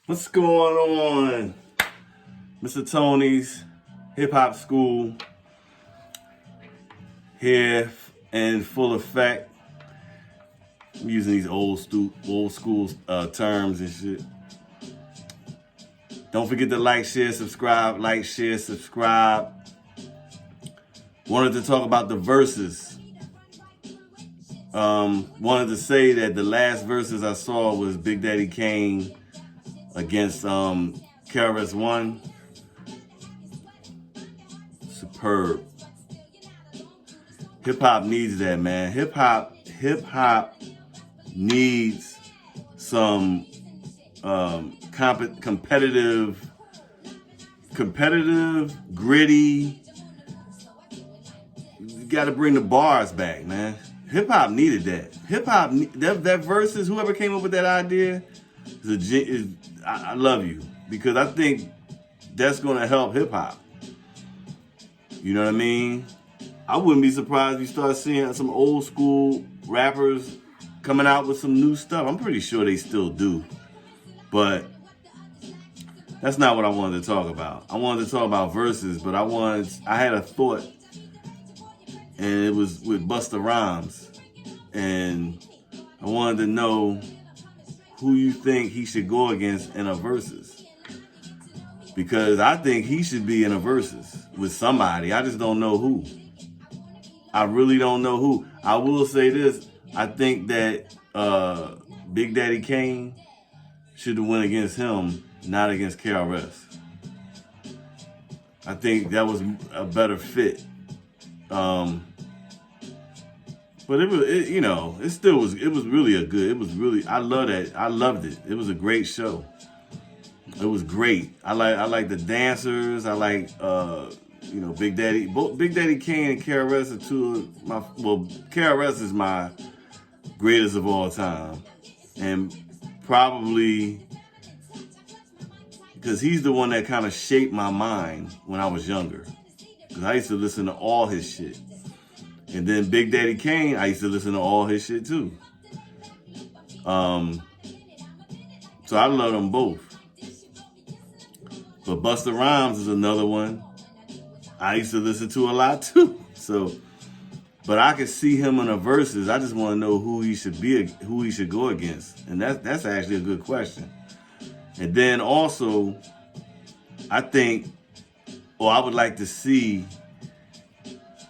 What's going on? Mr. Tony's Hip Hop School here in full effect. I'm using these old school terms and shit. Don't forget to like, share, subscribe. Like, share, subscribe. Wanted to talk about the Verzuz. Wanted to say that the last Verzuz I saw was Big Daddy Kane against KRS-One. Superb. Hip hop needs that, man. Hip hop needs some competitive, gritty. You got to bring the bars back, man. Hip hop needed that. Hip hop that Verzuz. Whoever came up with that idea I love you, because I think that's going to help hip hop. You know what I mean? I wouldn't be surprised if you start seeing some old school rappers coming out with some new stuff. I'm pretty sure they still do. But that's not what I wanted to talk about. I wanted to talk about Verzuz, but I had a thought, and it was with Busta Rhymes. And I wanted to know who you think he should go against in a Verzuz. Because I think he should be in a Verzuz with somebody. I just don't know who. I really don't know who. I will say this. I think that Big Daddy Kane should have went against him, not against KRS. I think that was a better fit. But it was really I loved it. I loved it. It was a great show. It was great. I like the dancers. I like Big Daddy. Both Big Daddy Kane and KRS are two of my. Well, KRS is my greatest of all time, and probably because he's the one that kind of shaped my mind when I was younger. Because I used to listen to all his shit, and then Big Daddy Kane, I used to listen to all his shit too. So I love them both. But Busta Rhymes is another one I used to listen to a lot too. So, but I could see him in a Verzuz. I just want to know who he should go against, and that's actually a good question. And then also, I would like to see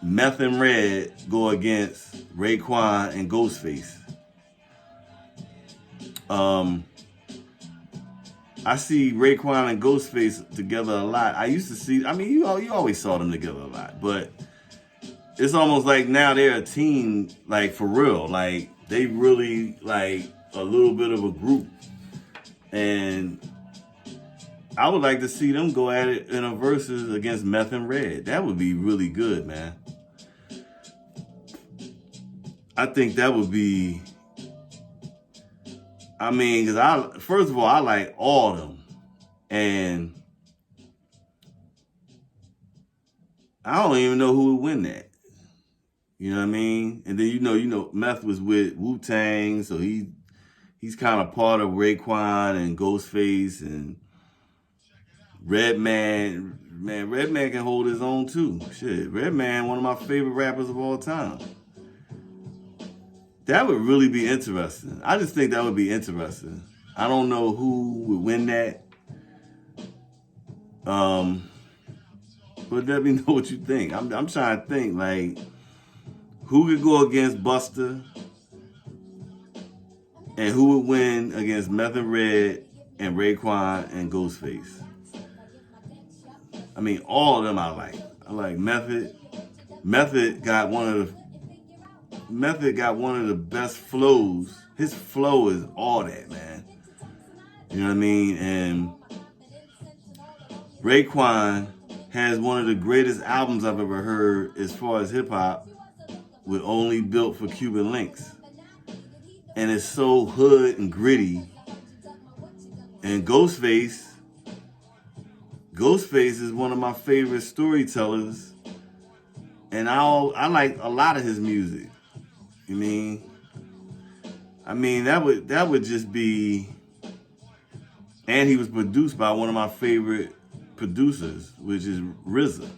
Meth and Red go against Raekwon and Ghostface. I see Raekwon and Ghostface together a lot. I used to see, you always saw them together a lot, but it's almost like now they're a team, like for real. Like they really like a little bit of a group. And I would like to see them go at it in a Verzuz against Meth and Red. That would be really good, man. I think that would be, because first of all, I like all of them. And I don't even know who would win that. You know what I mean? And then, Meth was with Wu-Tang, so he's kind of part of Raekwon and Ghostface, and Redman. Man, Redman can hold his own too. Shit, Redman, one of my favorite rappers of all time. That would really be interesting. I just think that would be interesting. I don't know who would win that. But let me know what you think. I'm trying to think, like, who could go against Busta and who would win against Meth and Red and Raekwon and Ghostface. All of them I like. I like Method. Method got one of the best flows. His flow is all that, man. You know what I mean? And Raekwon has one of the greatest albums I've ever heard as far as hip hop, with Only Built for Cuban Links. And it's so hood and gritty. And Ghostface is one of my favorite storytellers. And I like a lot of his music. That would just be And he was produced by one of my favorite producers, which is RZA.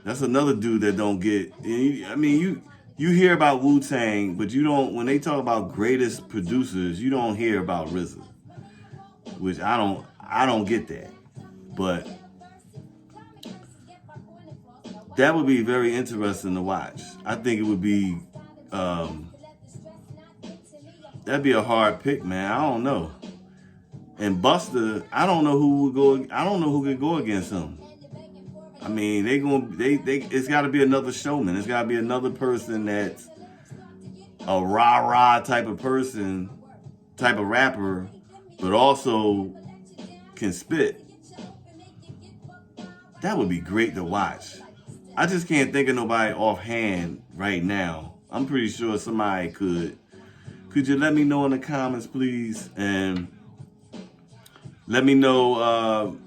That's another dude that don't get. I mean, you hear about Wu-Tang, but you don't. When they talk about greatest producers, you don't hear about RZA, which I don't get that. But that would be very interesting to watch. I think it would be. That'd be a hard pick, man. I don't know. And Busta, I don't know who would go. I don't know who could go against him. I mean, it's got to be another showman. It's got to be another person that's a rah-rah type of person, type of rapper, but also can spit. That would be great to watch. I just can't think of nobody offhand right now. I'm pretty sure somebody could. Could you let me know in the comments, please? And let me know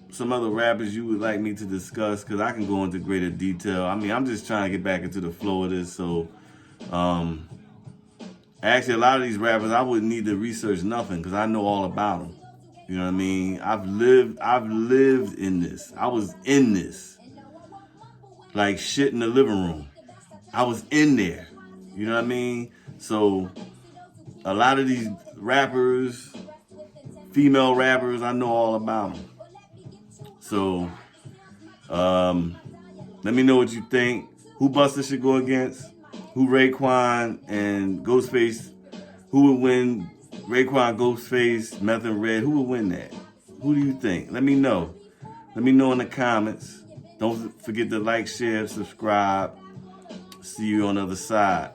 some other rappers you would like me to discuss, because I can go into greater detail. I mean, I'm just trying to get back into the flow of this. So, actually, a lot of these rappers, I wouldn't need to research nothing because I know all about them. You know what I mean? I've lived in this. I was in this. Like shit in the living room. I was in there. You know what I mean? So, a lot of these rappers, female rappers, I know all about them. So, let me know what you think. Who Busta should go against? Who Raekwon and Ghostface? Who would win? Raekwon, Ghostface, Meth and Red. Who would win that? Who do you think? Let me know. Let me know in the comments. Don't forget to like, share, subscribe. See you on the other side.